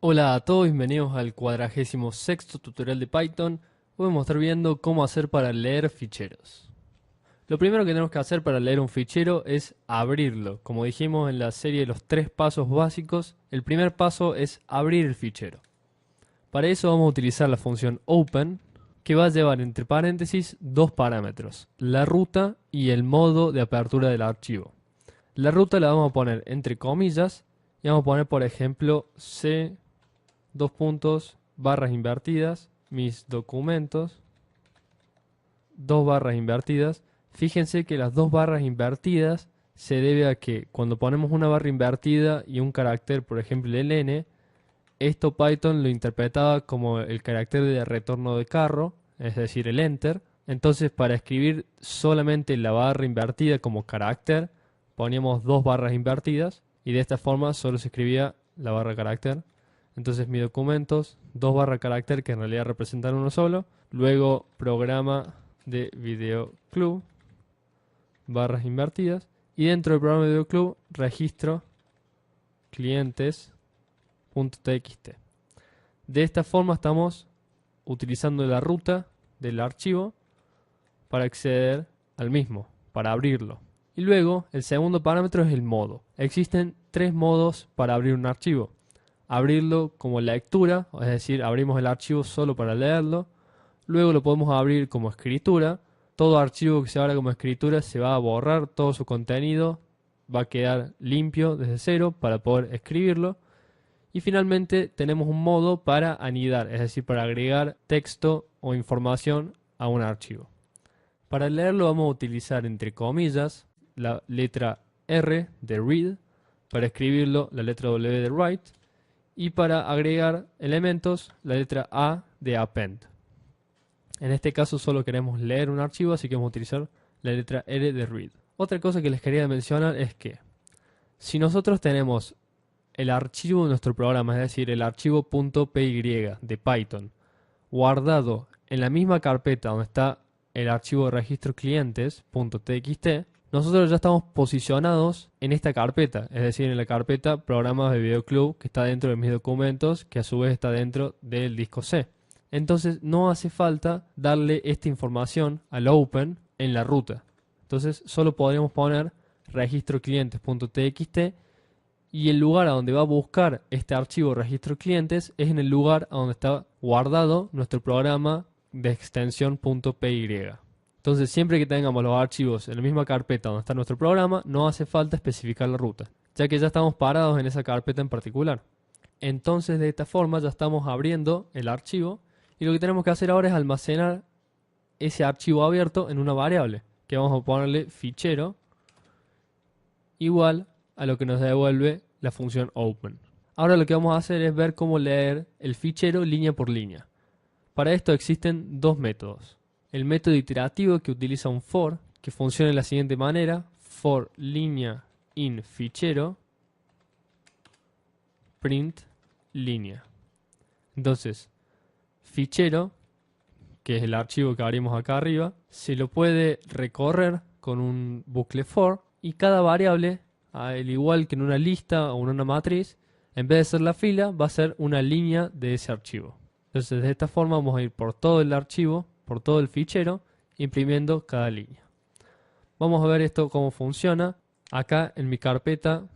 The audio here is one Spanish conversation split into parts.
Hola a todos, bienvenidos al 46º tutorial de Python. Hoy vamos a estar viendo cómo hacer para leer ficheros. Lo primero que tenemos que hacer para leer un fichero es abrirlo. Como dijimos en la serie de los 3 pasos básicos, el primer paso es abrir el fichero. Para eso vamos a utilizar la función open, que va a llevar entre paréntesis dos parámetros, la ruta y el modo de apertura del archivo. La ruta la vamos a poner entre comillas y vamos a poner, por ejemplo, C dos puntos, barras invertidas, mis documentos, dos barras invertidas. Fíjense que las dos barras invertidas se debe a que cuando ponemos una barra invertida y un carácter, por ejemplo el n, esto Python lo interpretaba como el carácter de retorno de carro, es decir, el enter. Entonces, para escribir solamente la barra invertida como carácter, poníamos dos barras invertidas y de esta forma solo se escribía la barra carácter. Entonces, mis documentos, dos barra carácter que en realidad representan uno solo. Luego, programa de videoclub, barras invertidas. Y dentro del programa de videoclub, registro clientes.txt. De esta forma estamos utilizando la ruta del archivo para acceder al mismo, para abrirlo. Y luego, el segundo parámetro es el modo. Existen 3 modos para abrir un archivo. Abrirlo como lectura, es decir, abrimos el archivo solo para leerlo. Luego lo podemos abrir como escritura. Todo archivo que se abra como escritura se va a borrar todo su contenido, va a quedar limpio desde cero para poder escribirlo. Y finalmente tenemos un modo para anidar, es decir, para agregar texto o información a un archivo. Para leerlo vamos a utilizar entre comillas la letra R de read, para escribirlo la letra W de write, y para agregar elementos la letra A de append. En este caso solo queremos leer un archivo, así que vamos a utilizar la letra R de read. Otra cosa que les quería mencionar es que si nosotros tenemos el archivo de nuestro programa, es decir, el archivo .py de Python, guardado en la misma carpeta donde está el archivo de registro clientes.txt, nosotros ya estamos posicionados en esta carpeta, es decir, en la carpeta programas de videoclub que está dentro de mis documentos, que a su vez está dentro del disco C. Entonces no hace falta darle esta información al open en la ruta. Entonces solo podríamos poner registro clientes.txt y el lugar a donde va a buscar este archivo registro clientes es en el lugar a donde está guardado nuestro programa de extensión .py. Entonces, siempre que tengamos los archivos en la misma carpeta donde está nuestro programa, no hace falta especificar la ruta, ya que ya estamos parados en esa carpeta en particular. Entonces, de esta forma ya estamos abriendo el archivo y lo que tenemos que hacer ahora es almacenar ese archivo abierto en una variable, que vamos a ponerle fichero igual a lo que nos devuelve la función open. Ahora lo que vamos a hacer es ver cómo leer el fichero línea por línea. Para esto existen dos métodos. El método iterativo que utiliza un for, que funciona de la siguiente manera: for línea in fichero print línea. Entonces, fichero, que es el archivo que abrimos acá arriba, se lo puede recorrer con un bucle for y cada variable, al igual que en una lista o en una matriz, en vez de ser la fila, va a ser una línea de ese archivo. Entonces, de esta forma vamos a ir por todo el archivo, por todo el fichero, imprimiendo cada línea. Vamos a ver esto cómo funciona. Acá en mi carpeta,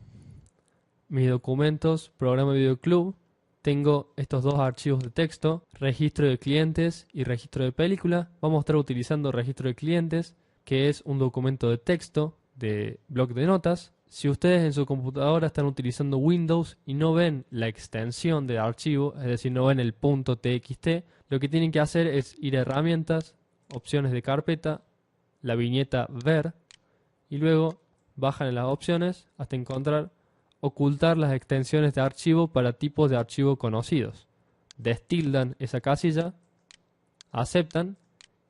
mis documentos, programa videoclub, tengo estos dos archivos de texto, registro de clientes y registro de película. Vamos a estar utilizando registro de clientes, que es un documento de texto de bloc de notas. Si ustedes en su computadora están utilizando Windows y no ven la extensión del archivo, es decir, no ven el .txt, lo que tienen que hacer es ir a herramientas, opciones de carpeta, la viñeta ver, y luego bajan en las opciones hasta encontrar ocultar las extensiones de archivo para tipos de archivo conocidos. Destildan esa casilla, aceptan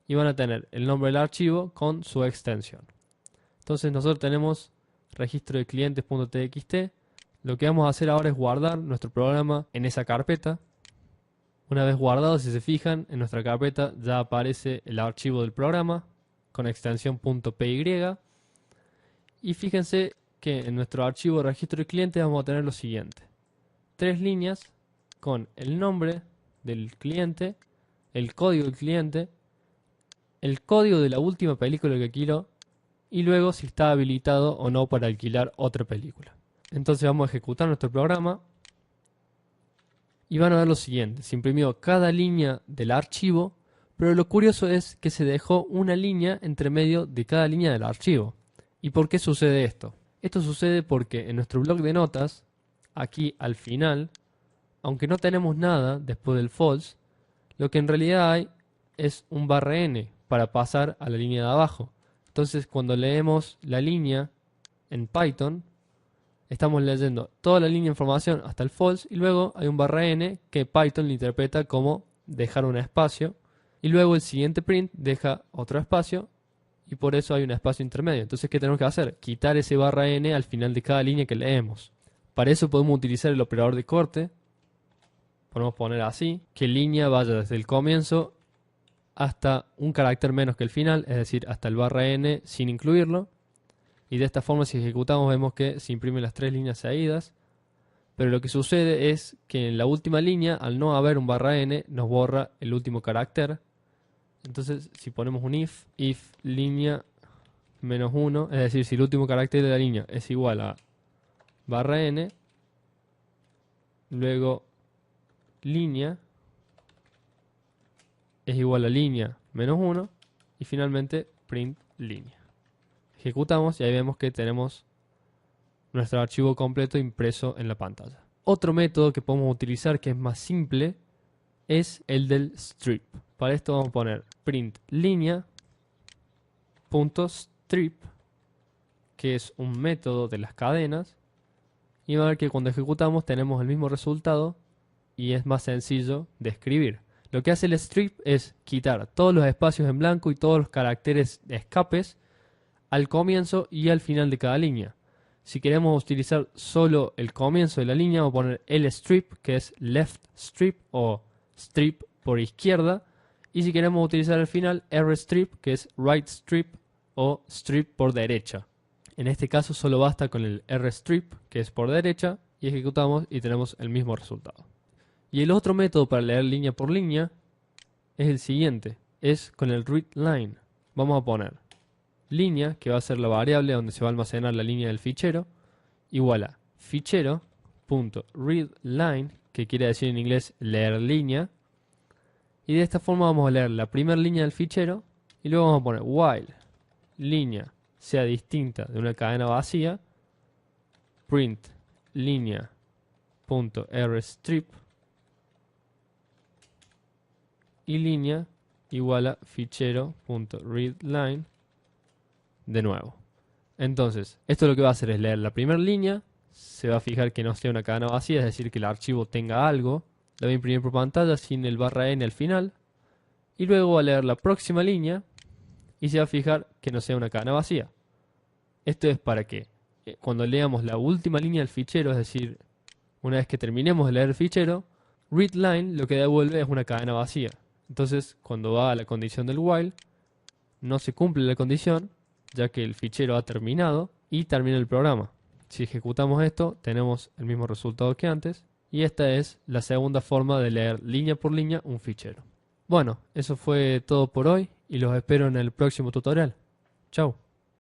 y van a tener el nombre del archivo con su extensión. Entonces nosotros tenemos registro de clientes.txt. Lo que vamos a hacer ahora es guardar nuestro programa en esa carpeta. Una vez guardado, si se fijan, en nuestra carpeta ya aparece el archivo del programa con extensión .py. Y fíjense que en nuestro archivo registro de clientes vamos a tener lo siguiente: 3 líneas con el nombre del cliente, el código del cliente, el código de la última película que alquiló y luego si está habilitado o no para alquilar otra película. Entonces vamos a ejecutar nuestro programa y van a ver lo siguiente. Se imprimió cada línea del archivo, pero lo curioso es que se dejó una línea entre medio de cada línea del archivo. ¿Y por qué sucede esto? Esto sucede porque en nuestro bloc de notas, aquí al final, aunque no tenemos nada después del false, lo que en realidad hay es un /n para pasar a la línea de abajo. Entonces cuando leemos la línea en Python, estamos leyendo toda la línea de información hasta el false y luego hay un /n que Python le interpreta como dejar un espacio y luego el siguiente print deja otro espacio y por eso hay un espacio intermedio. Entonces, ¿qué tenemos que hacer? Quitar ese /n al final de cada línea que leemos. Para eso podemos utilizar el operador de corte. Podemos poner así, que línea vaya desde el comienzo hasta un carácter menos que el final, es decir, hasta el /n sin incluirlo. Y de esta forma, si ejecutamos, vemos que se imprimen las tres líneas seguidas. Pero lo que sucede es que en la última línea, al no haber un /n, nos borra el último carácter. Entonces, si ponemos un if línea -1, es decir, si el último carácter de la línea es igual a /n, luego línea es igual a línea -1 y finalmente print línea. Ejecutamos y ahí vemos que tenemos nuestro archivo completo impreso en la pantalla. Otro método que podemos utilizar que es más simple es el del strip. Para esto vamos a poner print línea.strip, que es un método de las cadenas, y va a ver que cuando ejecutamos tenemos el mismo resultado y es más sencillo de escribir. Lo que hace el strip es quitar todos los espacios en blanco y todos los caracteres de escapes al comienzo y al final de cada línea. Si queremos utilizar solo el comienzo de la línea, vamos a poner lstrip, que es left strip o strip por izquierda. Y si queremos utilizar el final, rstrip, que es right strip o strip por derecha. En este caso solo basta con el rstrip, que es por derecha, y ejecutamos y tenemos el mismo resultado. Y el otro método para leer línea por línea es el siguiente, es con el readline. Vamos a poner línea, que va a ser la variable donde se va a almacenar la línea del fichero, igual a fichero.readline, que quiere decir en inglés leer línea. Y de esta forma vamos a leer la primera línea del fichero y luego vamos a poner while línea sea distinta de una cadena vacía, print línea.rstrip y línea igual a fichero.readline de nuevo. Entonces, esto lo que va a hacer es leer la primera línea, se va a fijar que no sea una cadena vacía, es decir, que el archivo tenga algo, la va a imprimir por pantalla sin el /n al final, y luego va a leer la próxima línea y se va a fijar que no sea una cadena vacía. Esto es para que cuando leamos la última línea del fichero, es decir, una vez que terminemos de leer el fichero, readline lo que devuelve es una cadena vacía. Entonces, cuando va a la condición del while, no se cumple la condición, ya que el fichero ha terminado y termina el programa. Si ejecutamos esto, tenemos el mismo resultado que antes, y esta es la segunda forma de leer línea por línea un fichero. Bueno, eso fue todo por hoy y los espero en el próximo tutorial. Chao.